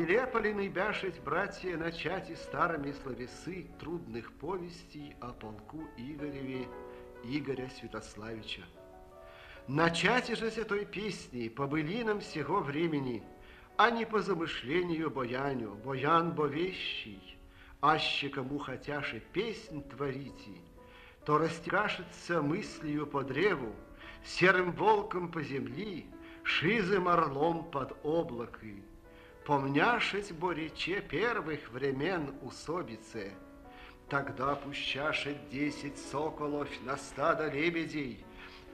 Лепали наибяшить, братья, начать и старыми словесы трудных повестей о полку Игореве Игоря Святославича. Начать же с этой песни по былинам сего времени, а не по замышлению бояню, боян бо вещий, аще кому хотяше песнь творите, то растекашется мыслью по древу, серым волком по земли, шизым орлом под облакой. Помняшить бо рече первых времен усобице, тогда пущашет 10 соколов на стадо лебедей,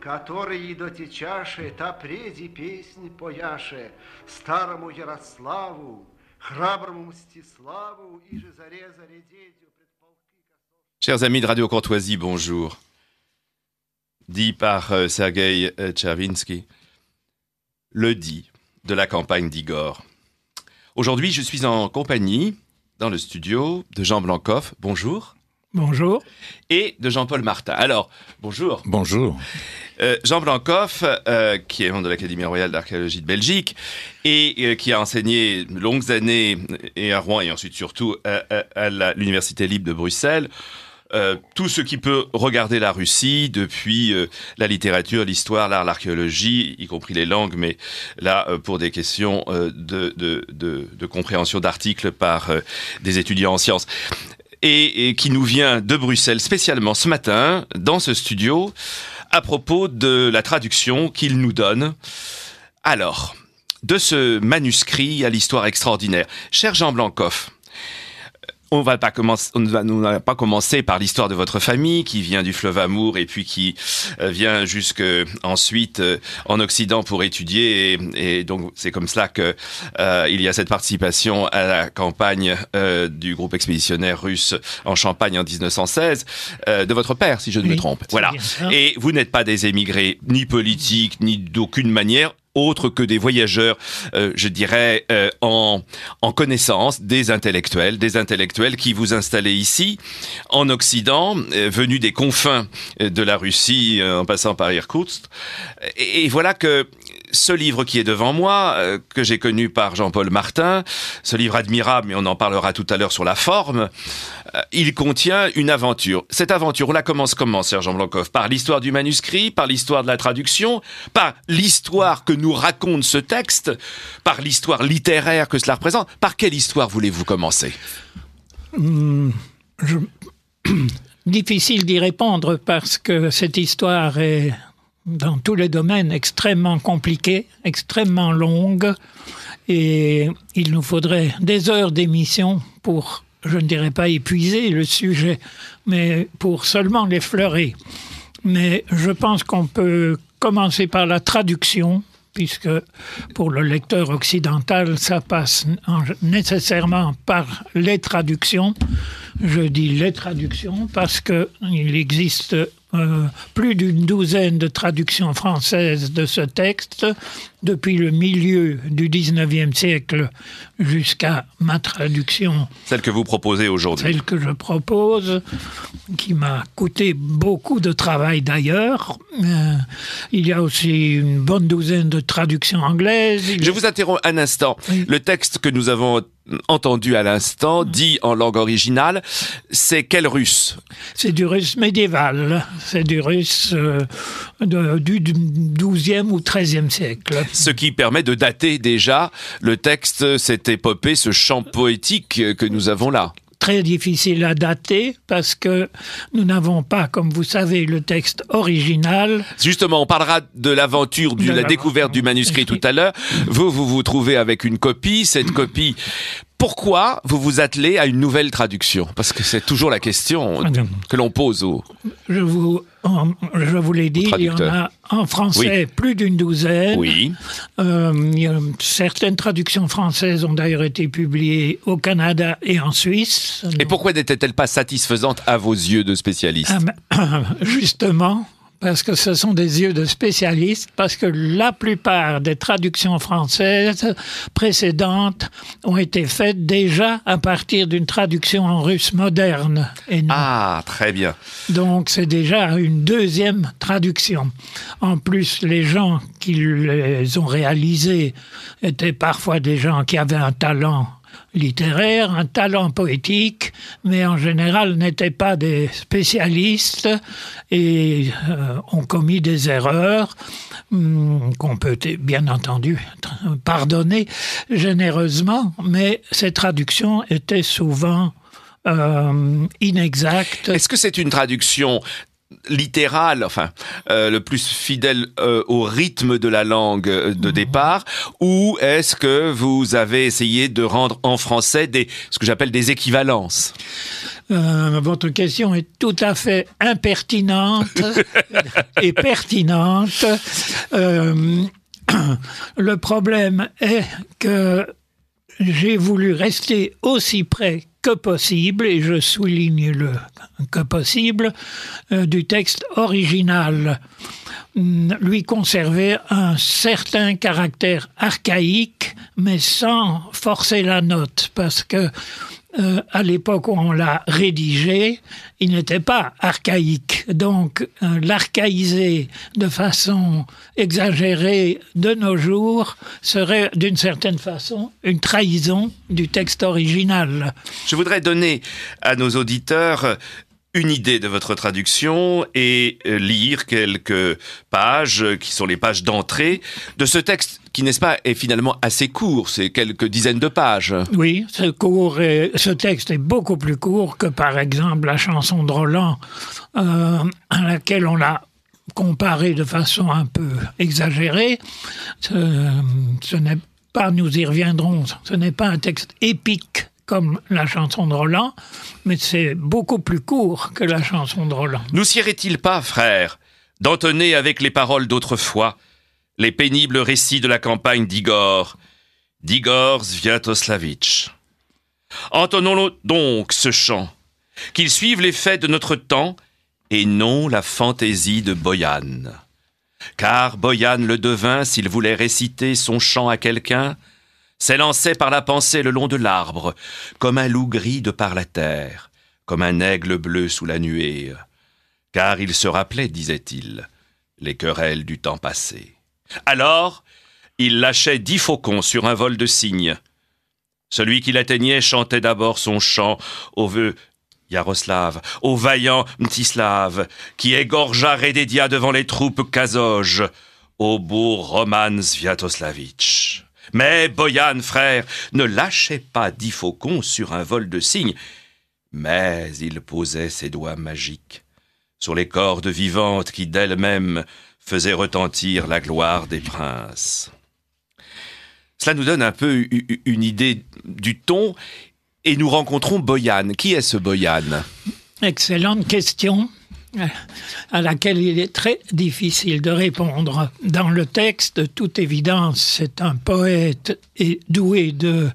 которые дотечаше та преди песнь пояше старому Ярославу, храброму Мстиславу и же зарезали дедю пред полки. Chers amis de Radio Courtoisie, bonjour. Dit par Sergueï Tchervinsky, le dit de la campagne d'Igor. Aujourd'hui, je suis en compagnie, dans le studio, de Jean Blancoff. Bonjour. Bonjour. Et de Jean-Paul Martin. Alors, bonjour. Bonjour. Jean Blancoff, qui est membre de l'Académie royale d'archéologie de Belgique et qui a enseigné de longues années et à Rouen et ensuite surtout à l'Université libre de Bruxelles. Tout ce qui peut regarder la Russie depuis la littérature, l'histoire, l'art, l'archéologie, y compris les langues, mais là, pour des questions de compréhension d'articles par des étudiants en sciences. Et qui nous vient de Bruxelles spécialement ce matin, dans ce studio, à propos de la traduction qu'il nous donne. Alors, de ce manuscrit à l'histoire extraordinaire. Cher Jean Blancoff, on ne va pas commencer par l'histoire de votre famille qui vient du fleuve Amour et puis qui vient jusque ensuite en Occident pour étudier et donc c'est comme cela que il y a cette participation à la campagne du groupe expéditionnaire russe en Champagne en 1916 de votre père, si je ne me trompe. Voilà. Et vous n'êtes pas des émigrés ni politiques ni d'aucune manière autres que des voyageurs, je dirais, en connaissance des intellectuels qui vous installez ici, en Occident, venus des confins de la Russie, en passant par Irkoutsk. Et voilà que ce livre qui est devant moi, que j'ai connu par Jean-Paul Martin, ce livre admirable, mais on en parlera tout à l'heure sur la forme, il contient une aventure. Cette aventure, on la commence comment, Serge Blancoff? Par l'histoire du manuscrit, par l'histoire de la traduction, par l'histoire que nous raconte ce texte, par l'histoire littéraire que cela représente. Par quelle histoire voulez-vous commencer? Difficile d'y répondre parce que cette histoire est, dans tous les domaines, extrêmement compliquée, extrêmement longue, et il nous faudrait des heures d'émission pour, je ne dirais pas épuiser le sujet, mais pour seulement l'effleurer. Mais je pense qu'on peut commencer par la traduction, puisque pour le lecteur occidental, ça passe nécessairement par les traductions. Je dis les traductions parce qu'il existe plus d'une douzaine de traductions françaises de ce texte depuis le milieu du 19e siècle jusqu'à ma traduction. Celle que vous proposez aujourd'hui. Celle que je propose, qui m'a coûté beaucoup de travail d'ailleurs. Il y a aussi une bonne douzaine de traductions anglaises. Je vous interromps un instant. Oui. Le texte que nous avons entendu à l'instant, dit en langue originale, c'est quel russe? C'est du russe médiéval. C'est du russe du 12e ou 13e siècle. Ce qui permet de dater déjà le texte, cette épopée, ce chant poétique que nous avons là. Très difficile à dater parce que nous n'avons pas, comme vous savez, le texte original. Justement, on parlera de l'aventure, de la découverte du manuscrit tout à l'heure. Vous trouvez avec une copie, cette copie. Pourquoi vous vous attelez à une nouvelle traduction? Parce que c'est toujours la question que l'on pose aux... Je vous l'ai dit, il y en a en français plus d'une douzaine. Oui. Certaines traductions françaises ont d'ailleurs été publiées au Canada et en Suisse. Et pourquoi n'étaient-elles pas satisfaisantes à vos yeux de spécialistes? Justement, parce que ce sont des yeux de spécialistes, parce que la plupart des traductions françaises précédentes ont été faites déjà à partir d'une traduction en russe moderne. Et non. Ah, très bien. Donc c'est déjà une deuxième traduction. En plus, les gens qui les ont réalisées étaient parfois des gens qui avaient un talent littéraire, un talent poétique, mais en général n'étaient pas des spécialistes et ont commis des erreurs qu'on peut bien entendu pardonner généreusement, mais ces traductions étaient souvent inexactes. Est-ce que c'est une traduction littérale, enfin, le plus fidèle au rythme de la langue de départ, ou est-ce que vous avez essayé de rendre en français ce que j'appelle des équivalences? Votre question est tout à fait impertinente et pertinente. Le problème est que j'ai voulu rester aussi près que possible, et je souligne le que possible, du texte original. Lui conserver un certain caractère archaïque, mais sans forcer la note, parce que à l'époque où on l'a rédigé, il n'était pas archaïque. Donc, l'archaïser de façon exagérée de nos jours serait, d'une certaine façon, une trahison du texte original. Je voudrais donner à nos auditeurs une idée de votre traduction et lire quelques pages, qui sont les pages d'entrée, de ce texte qui, n'est-ce pas, est finalement assez court, c'est quelques dizaines de pages. Oui, ce texte est beaucoup plus court que, par exemple, la chanson de Roland, à laquelle on l'a comparé de façon un peu exagérée. Ce n'est pas, nous y reviendrons, ce n'est pas un texte épique comme la chanson de Roland, mais c'est beaucoup plus court que la chanson de Roland. Nous sirait-il pas, frère, d'entonner avec les paroles d'autrefois les pénibles récits de la campagne d'Igor Sviatoslavitch? Entonnons donc ce chant, qu'il suive les faits de notre temps et non la fantaisie de Boyan. Car Boyan le devin, s'il voulait réciter son chant à quelqu'un, s'élançait par la pensée le long de l'arbre, comme un loup gris de par la terre, comme un aigle bleu sous la nuée. Car il se rappelait, disait-il, les querelles du temps passé. Alors, il lâchait 10 faucons sur un vol de cygne. Celui qui l'atteignait chantait d'abord son chant au vœu Yaroslav, au vaillant Mtislav, qui égorgea Rededia devant les troupes kazoges, au beau Roman Sviatoslavitch. Mais Boyan, frère, ne lâchait pas 10 faucons sur un vol de cygne, mais il posait ses doigts magiques sur les cordes vivantes qui d'elles-mêmes faisaient retentir la gloire des princes. Cela nous donne un peu une idée du ton, et nous rencontrons Boyan. Qui est ce Boyan? Excellente question, à laquelle il est très difficile de répondre. Dans le texte, de toute évidence, c'est un poète et doué de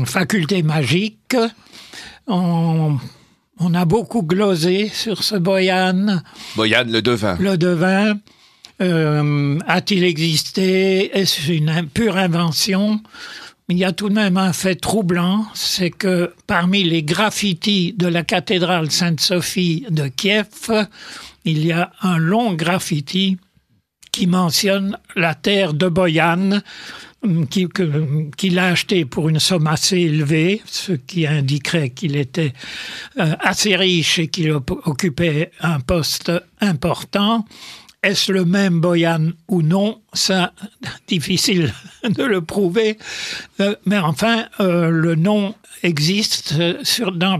facultés magiques. On a beaucoup glosé sur ce Boyan. Boyan le devin. Le devin. A-t-il existé? Est-ce une pure invention? Il y a tout de même un fait troublant, c'est que parmi les graffitis de la cathédrale Sainte-Sophie de Kiev, il y a un long graffiti qui mentionne la terre de Boyan, qu'il a acheté pour une somme assez élevée, ce qui indiquerait qu'il était assez riche et qu'il occupait un poste important. Est-ce le même Boyan ou non? Ça, difficile de le prouver. Mais enfin, le nom existe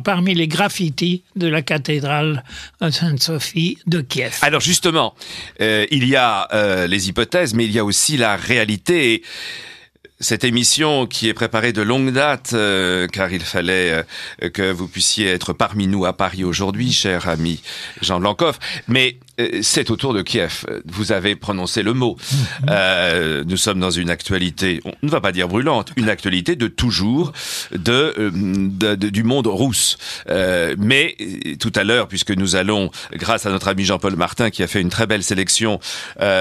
parmi les graffitis de la cathédrale Sainte-Sophie de Kiev. Alors justement, il y a les hypothèses, mais il y a aussi la réalité. Cette émission qui est préparée de longue date, car il fallait que vous puissiez être parmi nous à Paris aujourd'hui, cher ami Jean Blancoff. Mais c'est autour de Kiev. Vous avez prononcé le mot. Nous sommes dans une actualité, on ne va pas dire brûlante, une actualité de toujours du monde russe. Mais tout à l'heure, puisque nous allons, grâce à notre ami Jean-Paul Martin, qui a fait une très belle sélection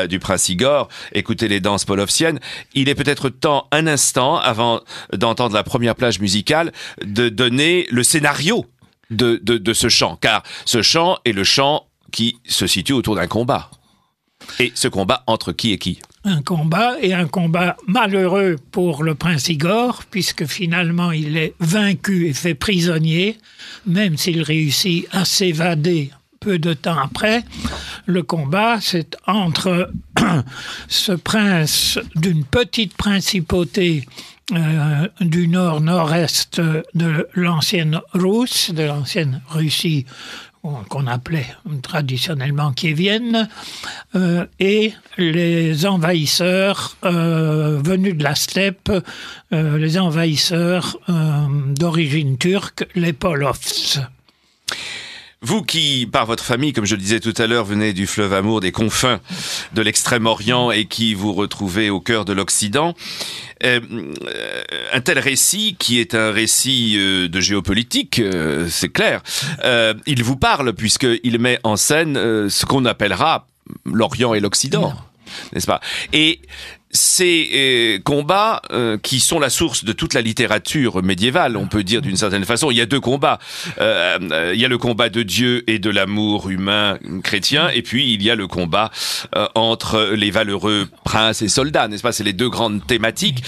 du Prince Igor, écouter les danses polovsiennes, il est peut-être temps, un instant, avant d'entendre la première plage musicale, de donner le scénario de ce chant. Car ce chant est le chant qui se situe autour d'un combat. Et ce combat entre qui et qui? Un combat malheureux pour le prince Igor, puisque finalement il est vaincu et fait prisonnier, même s'il réussit à s'évader peu de temps après. Le combat, c'est entre ce prince d'une petite principauté du nord-nord-est de l'ancienne Russe, de l'ancienne Russie, qu'on appelait traditionnellement kievienne, et les envahisseurs venus de la steppe, les envahisseurs d'origine turque, les Polovs. Vous qui, par votre famille, comme je le disais tout à l'heure, venez du fleuve Amour, des confins de l'Extrême-Orient et qui vous retrouvez au cœur de l'Occident, un tel récit, qui est un récit de géopolitique, c'est clair, il vous parle puisqu'il met en scène ce qu'on appellera l'Orient et l'Occident, n'est-ce pas? Et ces combats qui sont la source de toute la littérature médiévale, on peut dire d'une certaine façon. Il y a deux combats. Il y a le combat de Dieu et de l'amour humain chrétien, et puis il y a le combat entre les valeureux princes et soldats, n'est-ce pas? C'est les deux grandes thématiques.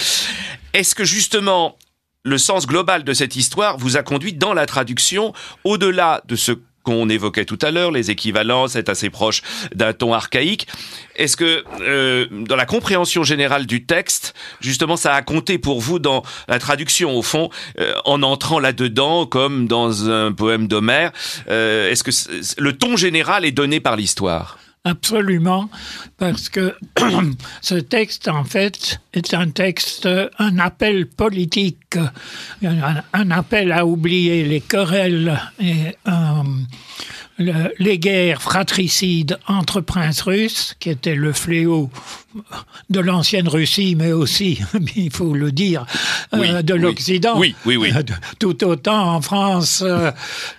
Est-ce que justement le sens global de cette histoire vous a conduit dans la traduction, au-delà de ce qu'on évoquait tout à l'heure, les équivalences, est assez proche d'un ton archaïque. Est-ce que, dans la compréhension générale du texte, justement, ça a compté pour vous dans la traduction, au fond, en entrant là-dedans, comme dans un poème d'Homère? Est-ce que le ton général est donné par l'histoire? Absolument, parce que ce texte, en fait, est un texte, un appel politique, un appel à oublier les querelles et les guerres fratricides entre princes russes, qui étaient le fléau de l'ancienne Russie, mais aussi, il faut le dire, de l'Occident. Oui. Tout autant en France,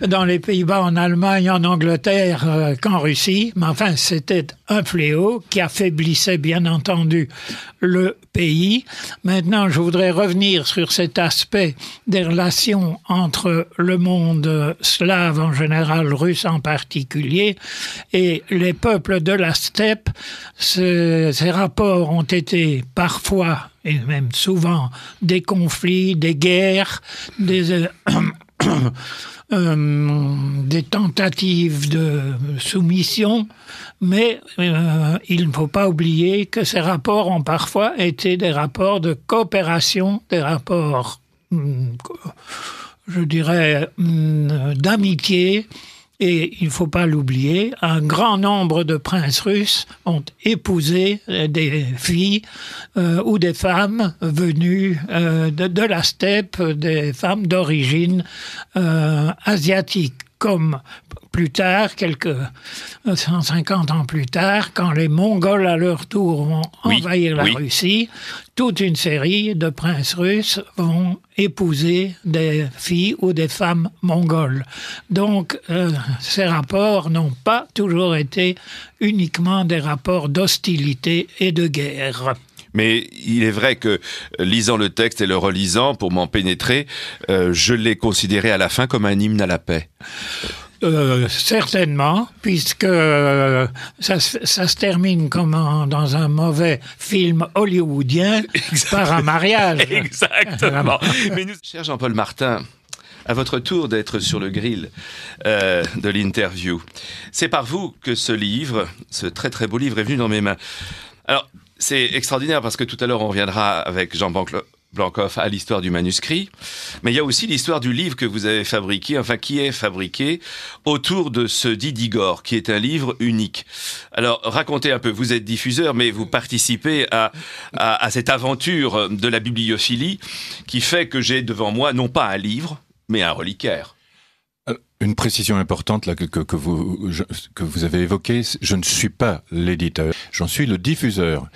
dans les Pays-Bas, en Allemagne, en Angleterre qu'en Russie. Mais enfin, c'était un fléau qui affaiblissait bien entendu le pays. Maintenant, je voudrais revenir sur cet aspect des relations entre le monde slave en général, russe en particulier, et les peuples de la steppe. Ces rapports ont été parfois, et même souvent, des conflits, des guerres, des tentatives de soumission, mais il ne faut pas oublier que ces rapports ont parfois été des rapports de coopération, des rapports, je dirais, d'amitié. Et il ne faut pas l'oublier, un grand nombre de princes russes ont épousé des filles ou des femmes venues de la steppe, des femmes d'origine asiatique, comme plus tard, quelques 150 ans plus tard, quand les Mongols à leur tour vont envahir la Russie, toute une série de princes russes vont épouser des filles ou des femmes mongoles. Donc, ces rapports n'ont pas toujours été uniquement des rapports d'hostilité et de guerre. Mais il est vrai que, lisant le texte et le relisant, pour m'en pénétrer, je l'ai considéré à la fin comme un hymne à la paix. Certainement, puisque ça se termine comme dans un mauvais film hollywoodien par un mariage. Exactement. Mais cher Jean-Paul Martin, à votre tour d'être sur le grill de l'interview, c'est par vous que ce livre, ce très très beau livre, est venu dans mes mains. Alors, c'est extraordinaire parce que tout à l'heure, on reviendra avec Jean Blancoff à l'histoire du manuscrit, mais il y a aussi l'histoire du livre que vous avez fabriqué, enfin qui est fabriqué autour de ce dit d'Igor, qui est un livre unique. Alors, racontez un peu, vous êtes diffuseur, mais vous participez à cette aventure de la bibliophilie qui fait que j'ai devant moi non pas un livre, mais un reliquaire. Une précision importante là que vous avez évoquée, je ne suis pas l'éditeur, j'en suis le diffuseur.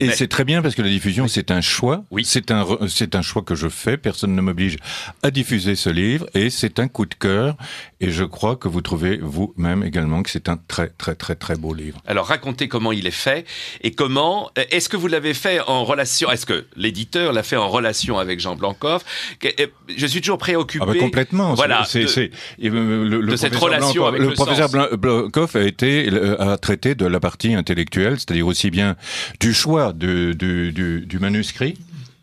Et c'est très bien parce que la diffusion, c'est un choix. Oui. C'est un choix que je fais. Personne ne m'oblige à diffuser ce livre et c'est un coup de cœur. Et je crois que vous trouvez vous-même également que c'est un très, très, très, très beau livre. Alors, racontez comment il est fait et comment... Est-ce que vous l'avez fait en relation... Est-ce que l'éditeur l'a fait en relation avec Jean Blancoff? Je suis toujours préoccupé... Ah bah complètement. Voilà, de cette relation avec le professeur Blancoff a traité de la partie intellectuelle, c'est-à-dire aussi bien du choix du manuscrit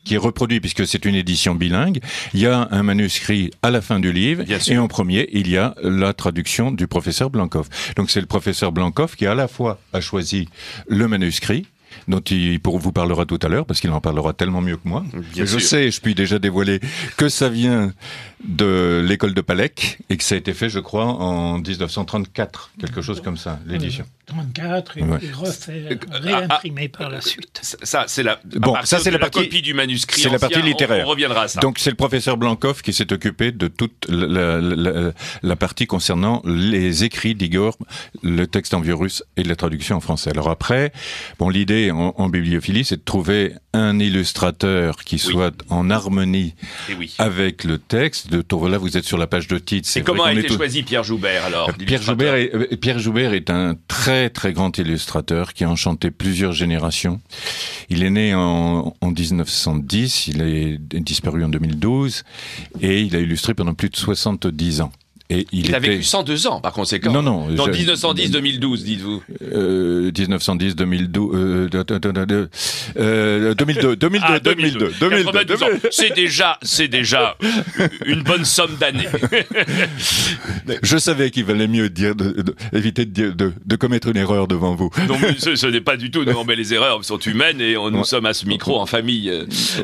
qui est reproduit puisque c'est une édition bilingue. Il y a un manuscrit à la fin du livre et en premier, il y a la traduction du professeur Blancoff. Donc c'est le professeur Blancoff qui à la fois a choisi le manuscrit dont il vous parlera tout à l'heure, parce qu'il en parlera tellement mieux que moi. Je sais, je puis déjà dévoiler que ça vient de l'école de Palek, et que ça a été fait, je crois, en 1934, quelque chose comme ça, l'édition. 34, et refait, réimprimé par la suite. Ça, c'est la copie du manuscrit. C'est la partie littéraire. On reviendra à ça. Donc c'est le professeur Blancoff qui s'est occupé de toute la partie concernant les écrits d'Igor, le texte en vieux russe et la traduction en français. Alors après, bon, l'idée en bibliophilie, c'est de trouver un illustrateur qui soit en harmonie avec le texte. Là, vous êtes sur la page de titre. Et comment a été choisi Pierre Joubert, alors? Pierre Joubert est un très très grand illustrateur qui a enchanté plusieurs générations. Il est né en 1910, il est disparu en 2012 et il a illustré pendant plus de 70 ans. Et il a vécu 102 ans, par conséquent. Non. Dans 1910-2012, dites-vous. 1910, 2012, 2002. 92 ans. C'est déjà une bonne somme d'années. Je savais qu'il valait mieux éviter de commettre une erreur devant vous. Non, mais ce n'est pas du tout. Non, mais les erreurs sont humaines et nous sommes à ce micro en famille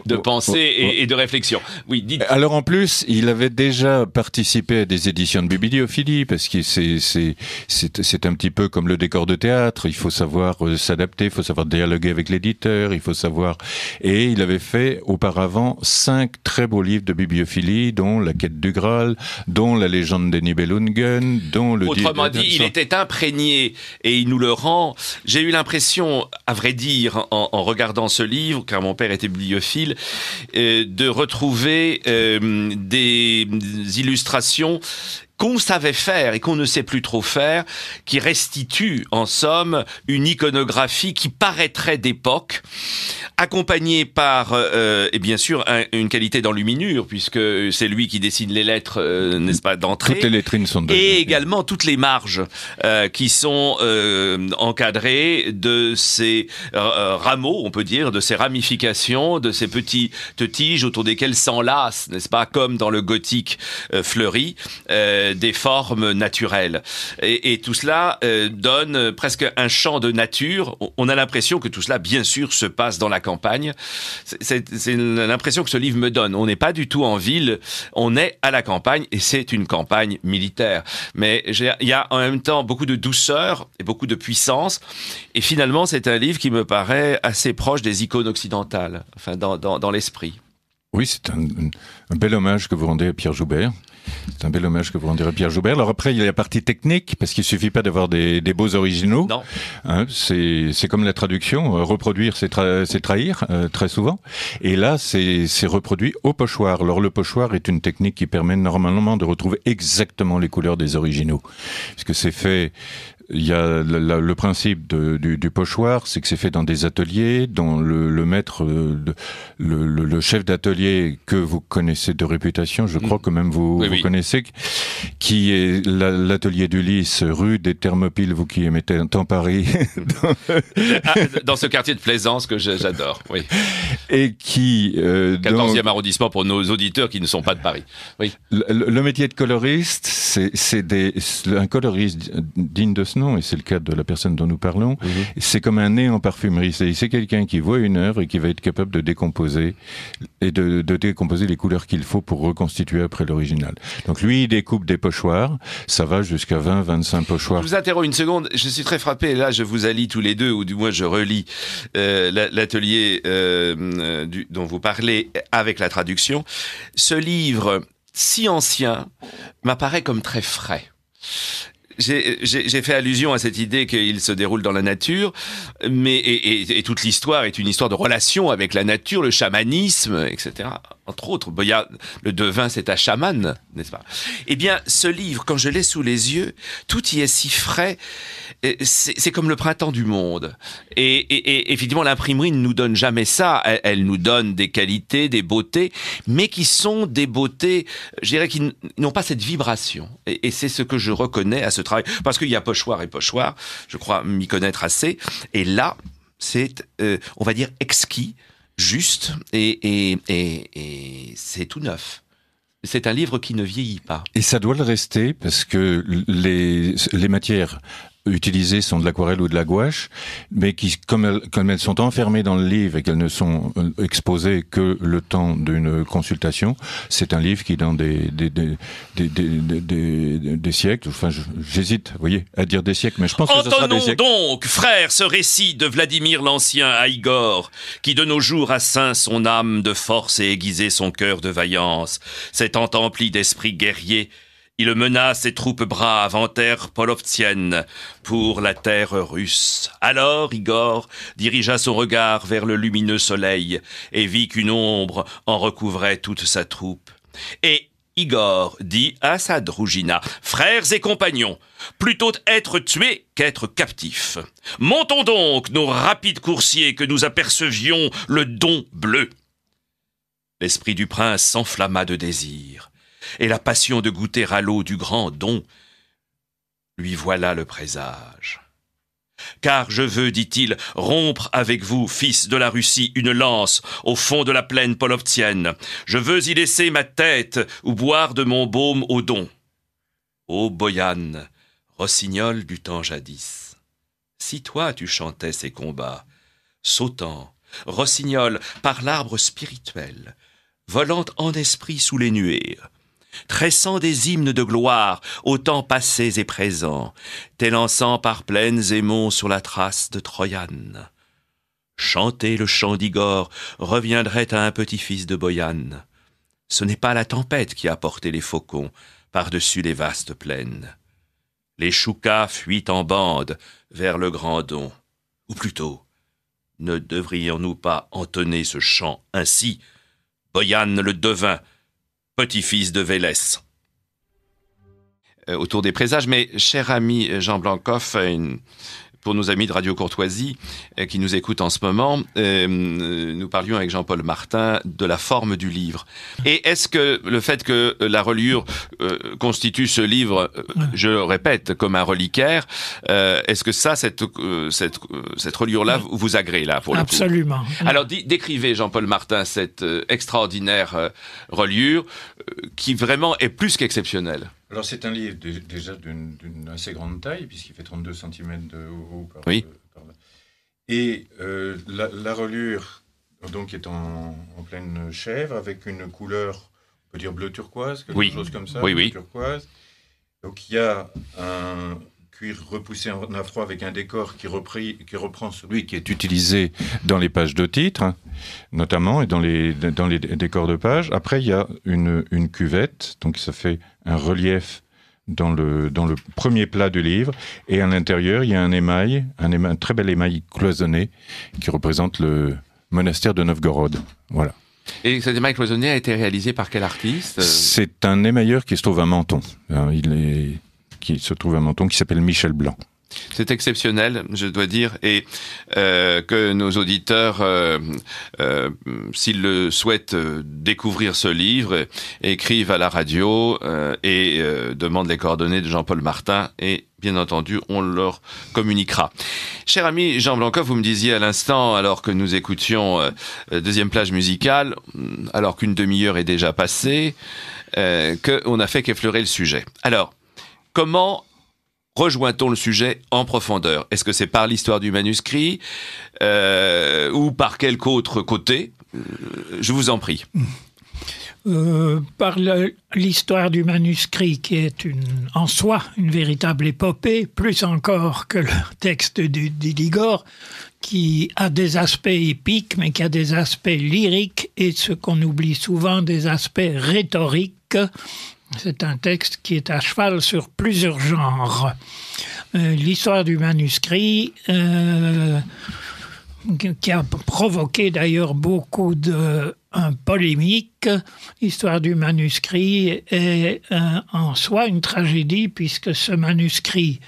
de pensée et de réflexion. Oui, dites. Alors en plus, il avait déjà participé à des éditions de bibliophilie, parce que c'est un petit peu comme le décor de théâtre, il faut savoir s'adapter, il faut savoir dialoguer avec l'éditeur, il faut savoir... Et il avait fait auparavant 5 très beaux livres de bibliophilie, dont La quête du Graal, dont La légende des Nibelungen, dont le... Autrement dit, il était imprégné, et il nous le rend. J'ai eu l'impression, à vrai dire, en regardant ce livre, car mon père était bibliophile, de retrouver des illustrations qu'on savait faire et qu'on ne sait plus trop faire, qui restitue en somme une iconographie qui paraîtrait d'époque, accompagnée par, et bien sûr, une qualité d'enluminure, puisque c'est lui qui dessine les lettres, n'est-ce pas, d'entrée. Toutes les lettrines sont de... Et également toutes les marges qui sont encadrées de ces rameaux, on peut dire, de ces ramifications, de ces petites tiges autour desquelles s'enlacent, n'est-ce pas, comme dans le gothique fleuri, des formes naturelles. Et tout cela donne presque un champ de nature. On a l'impression que tout cela, bien sûr, se passe dans la campagne. C'est l'impression que ce livre me donne. On n'est pas du tout en ville, on est à la campagne, et c'est une campagne militaire. Mais il y a en même temps beaucoup de douceur et beaucoup de puissance. Et finalement, c'est un livre qui me paraît assez proche des icônes occidentales, enfin dans l'esprit. Oui, c'est un bel hommage que vous rendez à Pierre Joubert. C'est un bel hommage que vous rendirez à Pierre Joubert. Alors après, il y a la partie technique, parce qu'il suffit pas d'avoir des beaux originaux. Non. Hein, c'est comme la traduction. Reproduire, c'est trahir, très souvent. Et là, c'est reproduit au pochoir. Alors le pochoir est une technique qui permet normalement de retrouver exactement les couleurs des originaux. Puisque c'est fait... Il y a le principe du pochoir, c'est que c'est fait dans des ateliers dont le maître, le chef d'atelier que vous connaissez de réputation, je crois que même vous connaissez, qui est l'atelier d'Ulysse, rue des Thermopyles, vous qui aimez tant Paris. Dans ce quartier de Plaisance que j'adore, oui. Et qui... 14e arrondissement pour nos auditeurs qui ne sont pas de Paris. Oui. Le métier de coloriste, c'est un coloriste digne de ce nom, et c'est le cas de la personne dont nous parlons, c'est comme un nez en parfumerie. C'est quelqu'un qui voit une œuvre et qui va être capable de décomposer et de décomposer les couleurs qu'il faut pour reconstituer après l'original. Donc lui, il découpe des pochoirs, ça va jusqu'à 20-25 pochoirs. Je vous interromps une seconde, je suis très frappé, là je vous allie tous les deux, ou du moins je relis l'atelier dont vous parlez avec la traduction. Ce livre... si ancien m'apparaît comme très frais. J'ai fait allusion à cette idée qu'il se déroule dans la nature, mais et toute l'histoire est une histoire de relation avec la nature, le chamanisme, etc. Entre autres, le devin, c'est un chaman, n'est-ce pas? Eh bien, ce livre, quand je l'ai sous les yeux, tout y est si frais. C'est comme le printemps du monde. Et effectivement, l'imprimerie ne nous donne jamais ça. Elle nous donne des qualités, des beautés, mais qui sont des beautés, je dirais, qui n'ont pas cette vibration. Et c'est ce que je reconnais à ce travail. Parce qu'il y a pochoir et pochoir, je crois m'y connaître assez. Et là, c'est, on va dire, exquis, juste, et c'est tout neuf. C'est un livre qui ne vieillit pas. Et ça doit le rester, parce que les matières utilisées sont de l'aquarelle ou de la gouache, mais qui, comme elles sont enfermées dans le livre et qu'elles ne sont exposées que le temps d'une consultation, c'est un livre qui, dans des siècles, enfin, j'hésite, vous voyez, à dire des siècles, mais je pense que ce sera des siècles. Entonnons donc, frère, ce récit de Vladimir l'Ancien à Igor, qui de nos jours a ceint son âme de force et aiguisé son cœur de vaillance. S'étant empli d'esprit guerrier, il mena ses troupes braves en terre polovtienne pour la terre russe. Alors Igor dirigea son regard vers le lumineux soleil et vit qu'une ombre en recouvrait toute sa troupe. Et Igor dit à sa Droujina, « Frères et compagnons, plutôt être tués qu'être captifs. Montons donc, nos rapides coursiers, que nous apercevions le Don bleu. » L'esprit du prince s'enflamma de désir, et la passion de goûter à l'eau du grand Don lui voilà le présage. « Car je veux, dit-il, rompre avec vous, fils de la Russie, une lance au fond de la plaine polovtienne. Je veux y laisser ma tête ou boire de mon baume au Don. Ô Boyan, rossignol du temps jadis, si toi tu chantais ces combats, sautant, rossignol par l'arbre spirituel, volant en esprit sous les nuées, tressant des hymnes de gloire aux temps passés et présents, t'élançant par plaines et monts sur la trace de Troyane. Chanter le chant d'Igor reviendrait à un petit-fils de Boyan. Ce n'est pas la tempête qui a porté les faucons par-dessus les vastes plaines. Les choucas fuient en bande vers le grand Don. Ou plutôt, ne devrions-nous pas entonner ce chant ainsi, Boyan le devin, petit-fils de Vélès. Autour des présages, mais cher ami Jean Blancoff, pour nos amis de Radio Courtoisie qui nous écoutent en ce moment, nous parlions avec Jean-Paul Martin de la forme du livre. Et est-ce que le fait que la reliure constitue ce livre, je le répète, comme un reliquaire, est-ce que ça, cette reliure-là, vous agrée là pour le coup? Absolument. Alors décrivez, Jean-Paul Martin, cette extraordinaire reliure qui vraiment est plus qu'exceptionnelle. Alors c'est un livre déjà d'une assez grande taille, puisqu'il fait 32 cm de haut par là. Et la reliure donc, est en pleine chèvre, avec une couleur, on peut dire bleu turquoise, quelque chose comme ça, bleu turquoise. Donc il y a un cuir repoussé en affroi avec un décor qui reprend celui qui est utilisé dans les pages de titre, notamment, et dans les décors de pages. Après, il y a une cuvette, donc ça fait un relief dans le premier plat du livre, et à l'intérieur, il y a un très bel émail cloisonné qui représente le monastère de Novgorod. Voilà. Et cet émail cloisonné a été réalisé par quel artiste ? C'est un émailleur qui se trouve à Menton. Qui s'appelle Michel Blanc. C'est exceptionnel, je dois dire, et que nos auditeurs, s'ils le souhaitent découvrir ce livre, écrivent à la radio et demandent les coordonnées de Jean-Paul Martin, et bien entendu, on leur communiquera. Cher ami Jean Blancoff, vous me disiez à l'instant, alors que nous écoutions deuxième plage musicale, alors qu'une demi-heure est déjà passée, qu'on n'a fait qu'effleurer le sujet. Alors, comment rejoint-on le sujet en profondeur ? Est-ce que c'est par l'histoire du manuscrit ou par quelque autre côté ? Je vous en prie. Par l'histoire du manuscrit, qui est en soi une véritable épopée, plus encore que le texte d'Igor, qui a des aspects épiques, mais qui a des aspects lyriques et, ce qu'on oublie souvent, des aspects rhétoriques C'est un texte qui est à cheval sur plusieurs genres. L'histoire du manuscrit, qui a provoqué d'ailleurs beaucoup de polémiques. L'histoire du manuscrit est en soi une tragédie, puisque ce manuscrit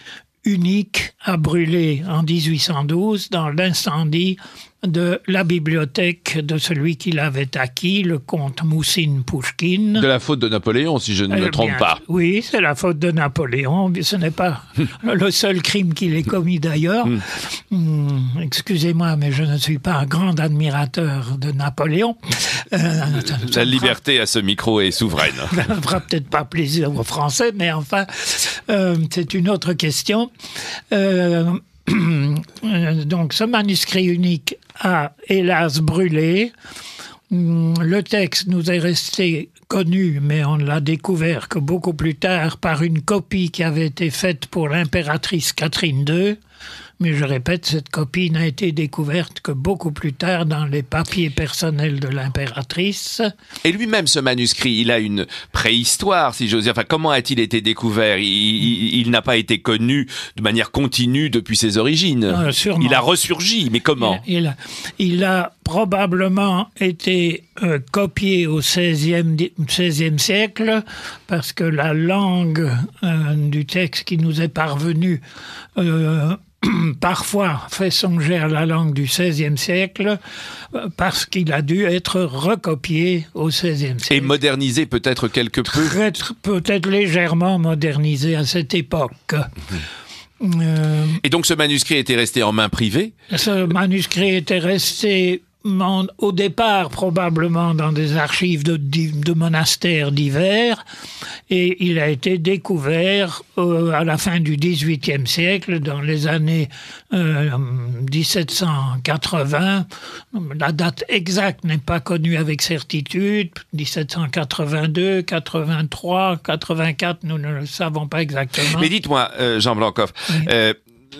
unique a brûlé en 1812 dans l'incendie de la bibliothèque de celui qui l'avait acquis, le comte Moussine Pouchkine. De la faute de Napoléon, si je ne me trompe pas. Oui, c'est la faute de Napoléon. Ce n'est pas le seul crime qu'il ait commis d'ailleurs. Excusez-moi, mais je ne suis pas un grand admirateur de Napoléon. La liberté à ce micro est souveraine. Ça ne fera peut-être pas plaisir aux Français, mais enfin, c'est une autre question. Donc, ce manuscrit unique a hélas brûlé. Le texte nous est resté connu, mais on ne l'a découvert que beaucoup plus tard par une copie qui avait été faite pour l'impératrice Catherine II. Mais je répète, cette copie n'a été découverte que beaucoup plus tard dans les papiers personnels de l'impératrice. Et lui-même, ce manuscrit, il a une préhistoire, si j'ose dire. Enfin, comment a-t-il été découvert ? Il n'a pas été connu de manière continue depuis ses origines. Sûrement. Il a ressurgi, mais comment ? Il a probablement été copié au XVIe siècle, parce que la langue du texte qui nous est parvenu parfois fait songer à la langue du XVIe siècle, parce qu'il a dû être recopié au XVIe siècle. Et modernisé peut-être quelque peu ? Peut-être légèrement modernisé à cette époque. Et donc ce manuscrit était resté en main privée ? Ce manuscrit était resté au départ probablement dans des archives de monastères divers, et il a été découvert à la fin du XVIIIe siècle, dans les années 1780. La date exacte n'est pas connue avec certitude, 1782, 83, 84, nous ne le savons pas exactement. Mais dites-moi, Jean Blancoff, oui.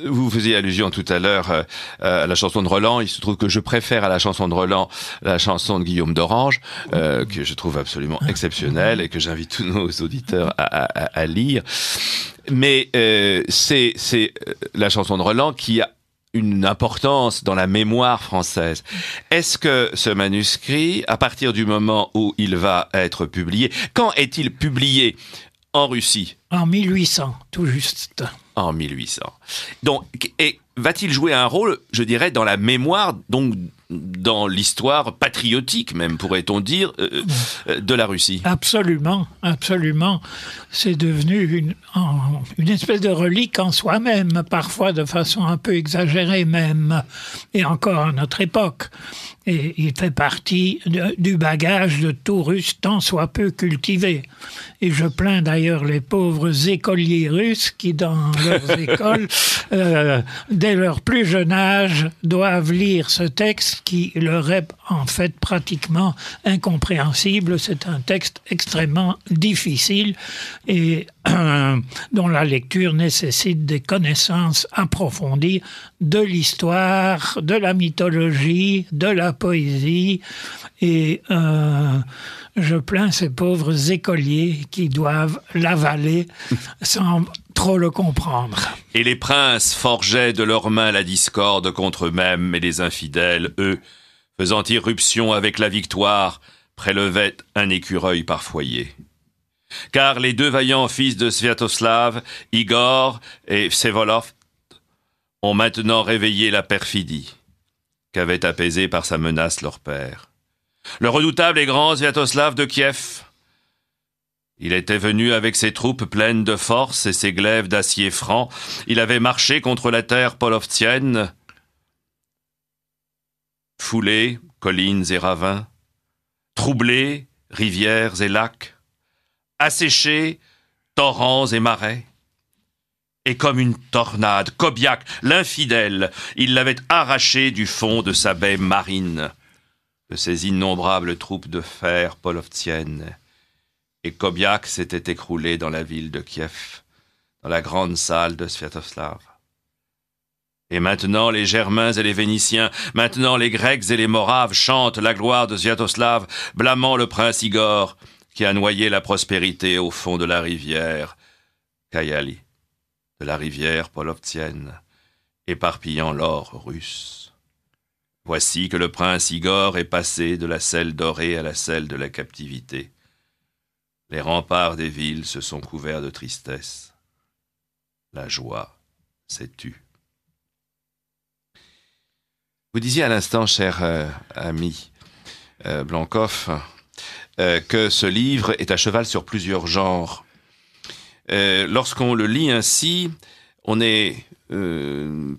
Vous faisiez allusion tout à l'heure à la chanson de Roland. Il se trouve que je préfère à la chanson de Roland la chanson de Guillaume d'Orange, que je trouve absolument exceptionnelle et que j'invite tous nos auditeurs à lire. Mais c'est la chanson de Roland qui a une importance dans la mémoire française. Est-ce que ce manuscrit, à partir du moment où il va être publié, quand est-il publié en Russie ? En 1800, tout juste. En 1800. Donc, et va-t-il jouer un rôle, je dirais, dans la mémoire, donc dans l'histoire patriotique même, pourrait-on dire, de la Russie ? Absolument, absolument. C'est devenu une espèce de relique en soi-même, parfois de façon un peu exagérée même, et encore à notre époque. Et il fait partie du bagage de tout Russe, tant soit peu cultivé. Et je plains d'ailleurs les pauvres écoliers russes qui, dans leurs écoles, dès leur plus jeune âge, doivent lire ce texte qui leur est en fait pratiquement incompréhensible. C'est un texte extrêmement difficile et dont la lecture nécessite des connaissances approfondies de l'histoire, de la mythologie, de la poésie. Et je plains ces pauvres écoliers qui doivent l'avaler sans trop le comprendre. Et les princes forgeaient de leurs mains la discorde contre eux-mêmes, et les infidèles, eux, faisant irruption avec la victoire, prélevaient un écureuil par foyer. Car les deux vaillants fils de Sviatoslav, Igor et Vsevolov, ont maintenant réveillé la perfidie qu'avait apaisée par sa menace leur père. Le redoutable et grand Sviatoslav de Kiev. Il était venu avec ses troupes pleines de force et ses glaives d'acier franc. Il avait marché contre la terre polovtienne, foulé collines et ravins, troublé rivières et lacs, asséché torrents et marais. Et comme une tornade, Kobiak, l'infidèle, il l'avait arraché du fond de sa baie marine, de ses innombrables troupes de fer polovtiennes. Et Kobiak s'était écroulé dans la ville de Kiev, dans la grande salle de Sviatoslav. Et maintenant les Germains et les Vénitiens, maintenant les Grecs et les Moraves chantent la gloire de Sviatoslav, blâmant le prince Igor, qui a noyé la prospérité au fond de la rivière Kayali, de la rivière Polovtsienne, éparpillant l'or russe. Voici que le prince Igor est passé de la selle dorée à la selle de la captivité. Les remparts des villes se sont couverts de tristesse. La joie s'est tue. Vous disiez à l'instant, cher ami Blancoff, que ce livre est à cheval sur plusieurs genres. Lorsqu'on le lit ainsi, on est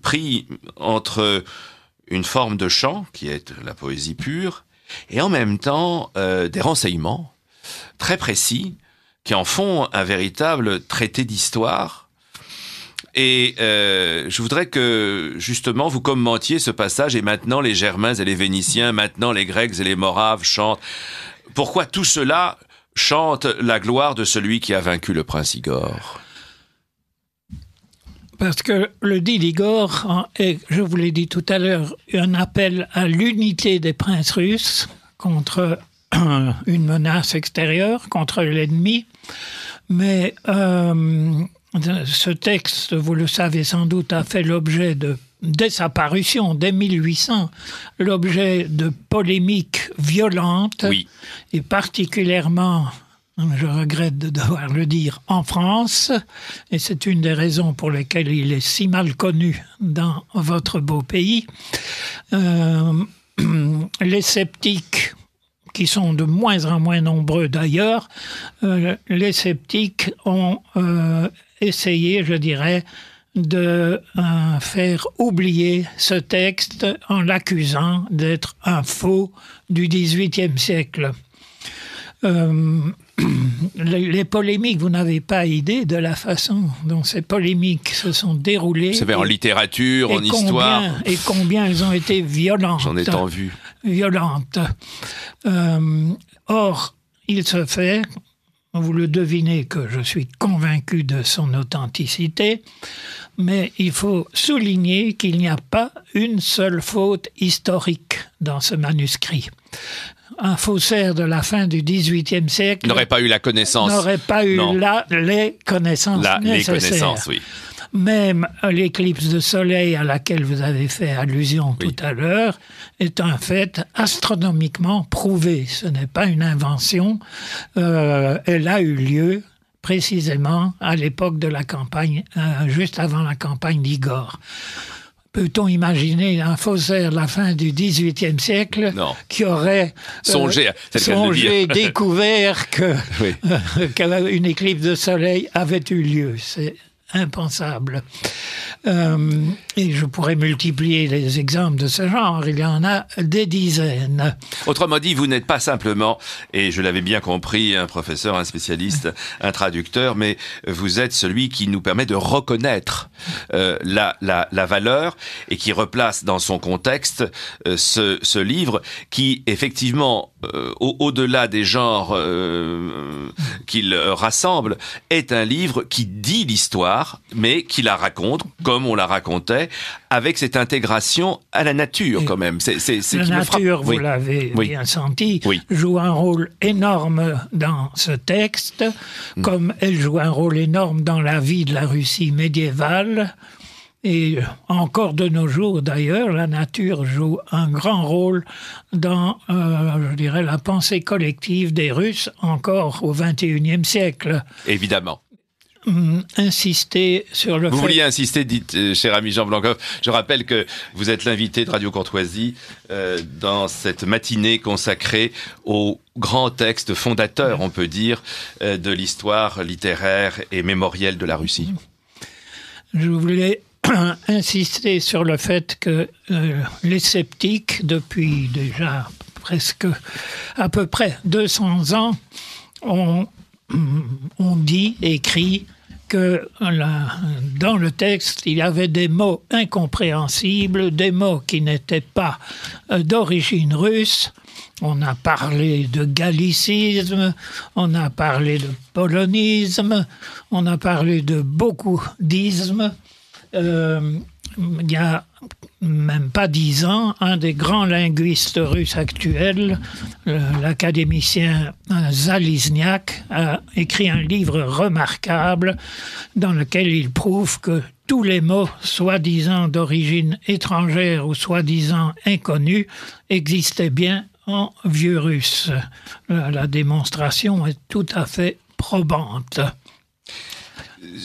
pris entre une forme de chant, qui est la poésie pure, et en même temps des renseignements très précis, qui en font un véritable traité d'histoire. Et je voudrais que, justement, vous commentiez ce passage, et maintenant les Germains et les Vénitiens, maintenant les Grecs et les Moraves chantent. Pourquoi tout cela chante la gloire de celui qui a vaincu le prince Igor? Parce que le dit d'Igor est, je vous l'ai dit tout à l'heure, un appel à l'unité des princes russes contre une menace extérieure, contre l'ennemi. Mais ce texte, vous le savez sans doute, a fait l'objet dès sa parution, dès 1800, l'objet de polémiques violentes, oui. Et particulièrement, je regrette de devoir le dire, en France, et c'est une des raisons pour lesquelles il est si mal connu dans votre beau pays. Les sceptiques, qui sont de moins en moins nombreux d'ailleurs, les sceptiques ont essayé, je dirais, de faire oublier ce texte en l'accusant d'être un faux du XVIIIe siècle. Les polémiques, vous n'avez pas idée de la façon dont ces polémiques se sont déroulées. Vous savez, en littérature, en histoire. Et combien elles ont été violentes. J'en ai tant vu. Violentes. Or, il se fait, vous le devinez que je suis convaincu de son authenticité, mais il faut souligner qu'il n'y a pas une seule faute historique dans ce manuscrit. Un faussaire de la fin du XVIIIe siècle n'aurait pas eu la connaissance. N'aurait pas eu les connaissances nécessaires. Les connaissances, oui. Même l'éclipse de soleil à laquelle vous avez fait allusion tout à l'heure est un fait astronomiquement prouvé. Ce n'est pas une invention. Elle a eu lieu précisément à l'époque de la campagne, juste avant la campagne d'Igor. Peut-on imaginer un faussaire de la fin du XVIIIe siècle qui aurait songé, découvert qu'une éclipse de soleil avait eu lieu? C'est impensable. Et je pourrais multiplier les exemples de ce genre. Il y en a des dizaines. Autrement dit, vous n'êtes pas simplement, et je l'avais bien compris, un professeur, un spécialiste, un traducteur, mais vous êtes celui qui nous permet de reconnaître la valeur et qui replace dans son contexte ce livre qui, effectivement, au-delà des genres qu'il rassemble, est un livre qui dit l'histoire, mais qui la raconte comme on la racontait, avec cette intégration à la nature quand même. La nature, vous l'avez bien senti, joue un rôle énorme dans ce texte, comme elle joue un rôle énorme dans la vie de la Russie médiévale. Et encore de nos jours, d'ailleurs, la nature joue un grand rôle dans, je dirais, la pensée collective des Russes, encore au XXIe siècle. Évidemment. Insister sur le fait... Vous vouliez insister, dites, cher ami Jean Blancoff. Je rappelle que vous êtes l'invité de Radio Courtoisie dans cette matinée consacrée aux grands textes fondateurs, on peut dire, de l'histoire littéraire et mémorielle de la Russie. Je voulais insister sur le fait que les sceptiques, depuis déjà presque à peu près 200 ans, ont dit, écrit, que dans le texte, il y avait des mots incompréhensibles, des mots qui n'étaient pas d'origine russe. On a parlé de gallicisme, on a parlé de polonisme, on a parlé de beaucoup d'ismes. il y a même pas 10 ans, un des grands linguistes russes actuels, l'académicien Zalizniak, a écrit un livre remarquable dans lequel il prouve que tous les mots soi-disant d'origine étrangère ou soi-disant inconnus existaient bien en vieux russe. La démonstration est tout à fait probante.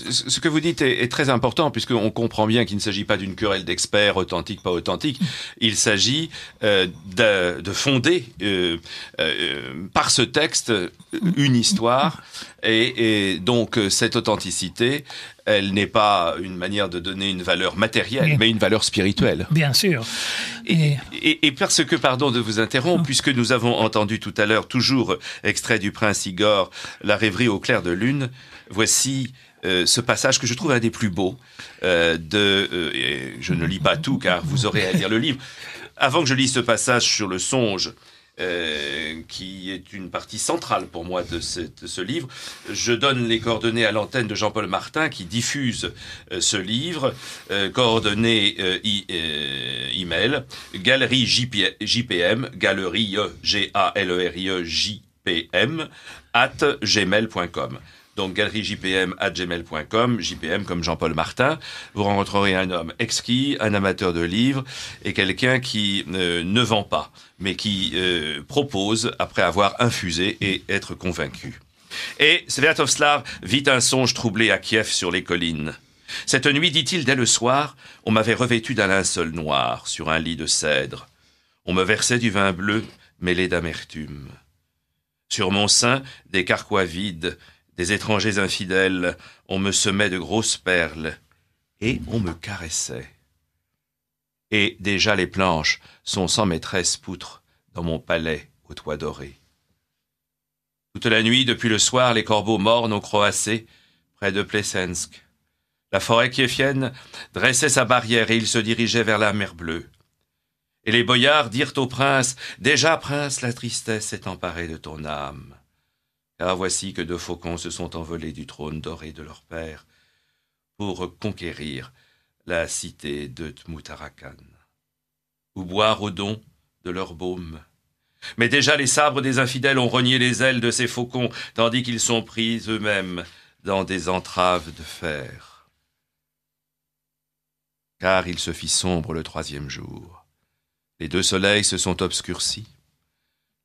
Ce que vous dites est très important, puisqu'on comprend bien qu'il ne s'agit pas d'une querelle d'experts, authentique, pas authentique. Il s'agit de fonder, par ce texte, une histoire. Et donc, cette authenticité, elle n'est pas une manière de donner une valeur matérielle, mais une valeur spirituelle. Bien sûr. Et parce que, pardon de vous interrompre, puisque nous avons entendu tout à l'heure, toujours extrait du Prince Igor, la rêverie au clair de lune, voici ce passage que je trouve un des plus beaux et je ne lis pas tout car vous aurez à lire le livre. Avant que je lise ce passage sur le songe, qui est une partie centrale pour moi de ce livre, je donne les coordonnées à l'antenne de Jean-Paul Martin qui diffuse ce livre, coordonnées email, galerie JPM, galerie GALERIE @gmail.com. Donc, galeriejpm@gmail.com, JPM comme Jean-Paul Martin. Vous rencontrerez un homme exquis, un amateur de livres et quelqu'un qui ne vend pas, mais qui propose après avoir infusé et être convaincu. Et Sviatoslav vit un songe troublé à Kiev sur les collines. Cette nuit, dit-il, dès le soir, on m'avait revêtu d'un linceul noir sur un lit de cèdre. On me versait du vin bleu mêlé d'amertume. Sur mon sein, des carquois vides, des étrangers infidèles, on me semait de grosses perles, et on me caressait. Et déjà les planches sont sans maîtresse poutre dans mon palais au toit doré. Toute la nuit, depuis le soir, les corbeaux mornes ont croassé près de Plesensk. La forêt kiefienne dressait sa barrière et il se dirigeait vers la mer bleue. Et les boyards dirent au prince, « Déjà, prince, la tristesse s'est emparée de ton âme. » Car voici que 2 faucons se sont envolés du trône doré de leur père pour conquérir la cité de Tmoutarakan, ou boire au don de leur baume. Mais déjà les sabres des infidèles ont rogné les ailes de ces faucons, tandis qu'ils sont pris eux-mêmes dans des entraves de fer. Car il se fit sombre le 3e jour. Les 2 soleils se sont obscurcis.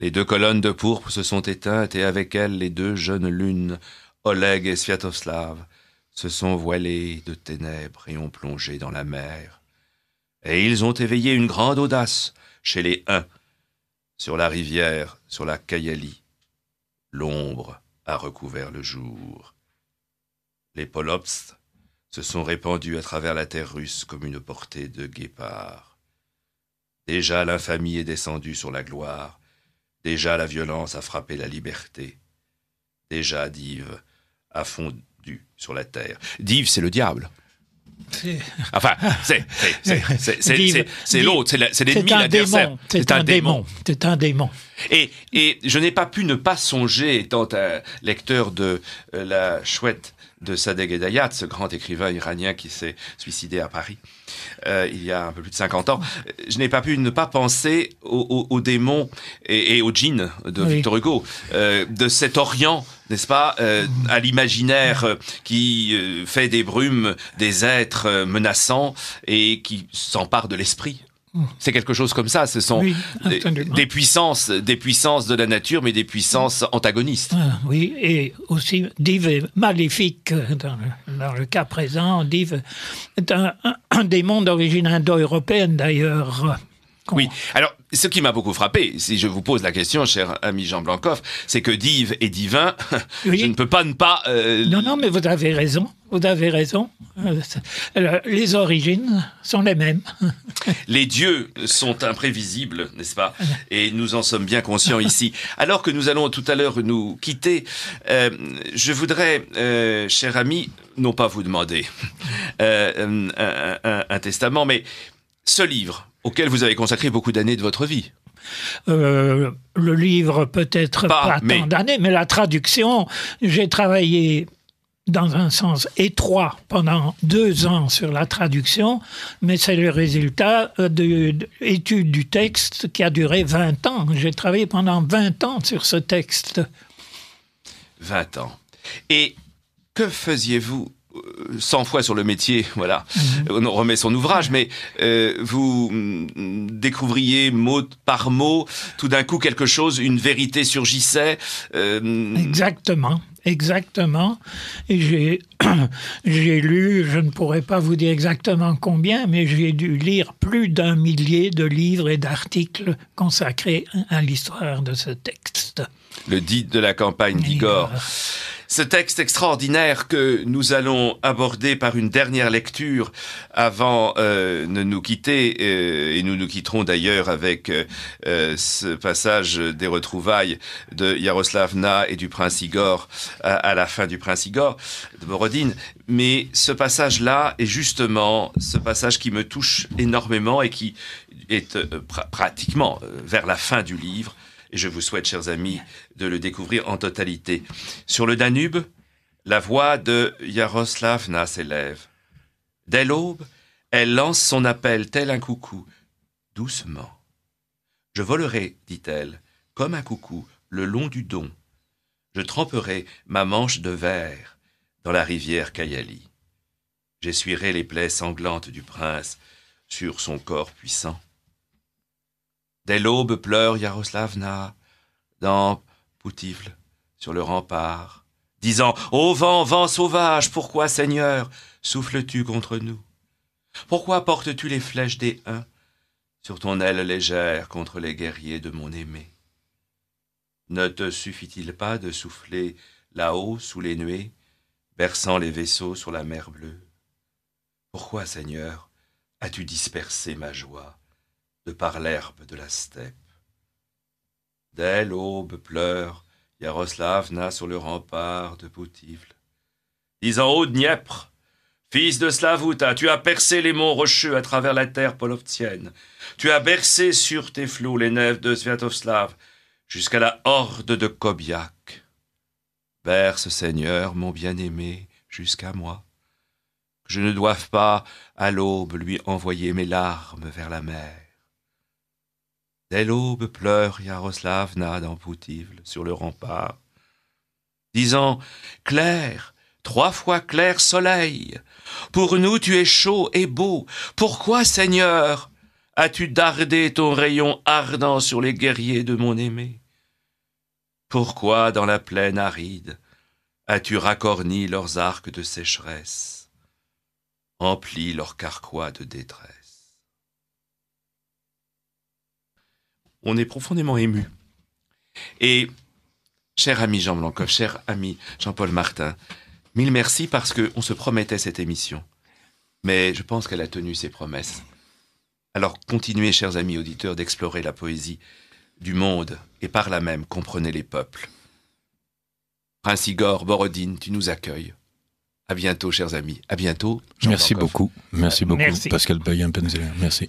Les 2 colonnes de pourpre se sont éteintes et avec elles les 2 jeunes lunes, Oleg et Sviatoslav, se sont voilés de ténèbres et ont plongé dans la mer. Et ils ont éveillé une grande audace chez les Huns, sur la rivière, sur la Kayalie. L'ombre a recouvert le jour. Les Polops se sont répandus à travers la terre russe comme une portée de guépards. Déjà l'infamie est descendue sur la gloire. Déjà la violence a frappé la liberté. Déjà Dive a fondu sur la terre. Dive, c'est le diable. Enfin, c'est l'autre, c'est l'ennemi, l'adversaire. C'est un démon. C'est un démon. Et je n'ai pas pu ne pas songer, étant un lecteur de La Chouette de Sadegh Hedayat, ce grand écrivain iranien qui s'est suicidé à Paris il y a un peu plus de 50 ans, je n'ai pas pu ne pas penser aux démons et aux djinns de Victor Hugo, de cet Orient, n'est-ce pas, à l'imaginaire qui fait des brumes des êtres menaçants et qui s'emparent de l'esprit. C'est quelque chose comme ça, ce sont des puissances de la nature, mais des puissances antagonistes. Oui, et aussi Dive est maléfique dans le cas présent. Dive est un démon d'origine indo-européenne d'ailleurs. Oui, alors ce qui m'a beaucoup frappé, si je vous pose la question, cher ami Jean Blancoff, c'est que Dive est divin, oui. Je ne peux pas ne pas... Non, mais vous avez raison. Les origines sont les mêmes. Les dieux sont imprévisibles, n'est-ce pas? Et nous en sommes bien conscients ici. Alors que nous allons tout à l'heure nous quitter, je voudrais, cher ami, non pas vous demander un testament, mais ce livre auquel vous avez consacré beaucoup d'années de votre vie. Le livre peut-être pas tant d'années, mais la traduction, j'ai travaillé dans un sens étroit pendant 2 ans sur la traduction, mais c'est le résultat d'une étude du texte qui a duré 20 ans. J'ai travaillé pendant 20 ans sur ce texte. 20 ans. Et que faisiez-vous 100 fois sur le métier, voilà, on remet son ouvrage, mais vous découvriez mot par mot, tout d'un coup quelque chose, une vérité surgissait. Exactement. Et j'ai lu, je ne pourrais pas vous dire exactement combien, mais j'ai dû lire plus d'1 millier de livres et d'articles consacrés à l'histoire de ce texte. Le dit de la campagne d'Igor. Ce texte extraordinaire que nous allons aborder par une dernière lecture avant de nous quitter, et nous nous quitterons d'ailleurs avec ce passage des retrouvailles de Jaroslavna et du prince Igor à la fin du prince Igor de Borodine. Mais ce passage-là est justement ce passage qui me touche énormément et qui est pratiquement vers la fin du livre. Et je vous souhaite, chers amis, de le découvrir en totalité. Sur le Danube, la voix de Jaroslavna s'élève. Dès l'aube, elle lance son appel tel un coucou, doucement. Je volerai, dit-elle, comme un coucou, le long du Don. Je tremperai ma manche de verre dans la rivière Kayali. J'essuierai les plaies sanglantes du prince sur son corps puissant. Dès l'aube pleure Jaroslavna dans Poutivle, sur le rempart, disant « Ô vent, vent sauvage, pourquoi, Seigneur, souffles-tu contre nous? Pourquoi portes-tu les flèches des huns sur ton aile légère contre les guerriers de mon aimé? Ne te suffit-il pas de souffler là-haut sous les nuées, berçant les vaisseaux sur la mer bleue? Pourquoi, Seigneur, as-tu dispersé ma joie de par l'herbe de la steppe? Dès l'aube pleure Jaroslavna sur le rempart de Poutivle, disant « Ô Dniepr, fils de Slavuta, tu as percé les monts rocheux à travers la terre polovtienne. Tu as bercé sur tes flots les nefs de Sviatoslav jusqu'à la horde de Kobiak. Berce, Seigneur, mon bien-aimé, jusqu'à moi, que je ne doive pas à l'aube lui envoyer mes larmes vers la mer. Dès l'aube pleure Jaroslavna dans Poutivle, sur le rempart, disant « Clair, 3 fois clair soleil, pour nous tu es chaud et beau. Pourquoi, Seigneur, as-tu dardé ton rayon ardent sur les guerriers de mon aimé? Pourquoi, dans la plaine aride, as-tu racorni leurs arcs de sécheresse, empli leurs carquois de détresse? » On est profondément ému. Et, cher ami Jean Blancoff, cher ami Jean-Paul Martin, 1000 merci parce qu'on se promettait cette émission. Mais je pense qu'elle a tenu ses promesses. Alors continuez, chers amis auditeurs, d'explorer la poésie du monde et par là même comprenez les peuples. Prince Igor, Borodine, tu nous accueilles. À bientôt, chers amis. À bientôt. Merci beaucoup. Merci beaucoup, Merci. Pascal Payen-Penzeler. Merci.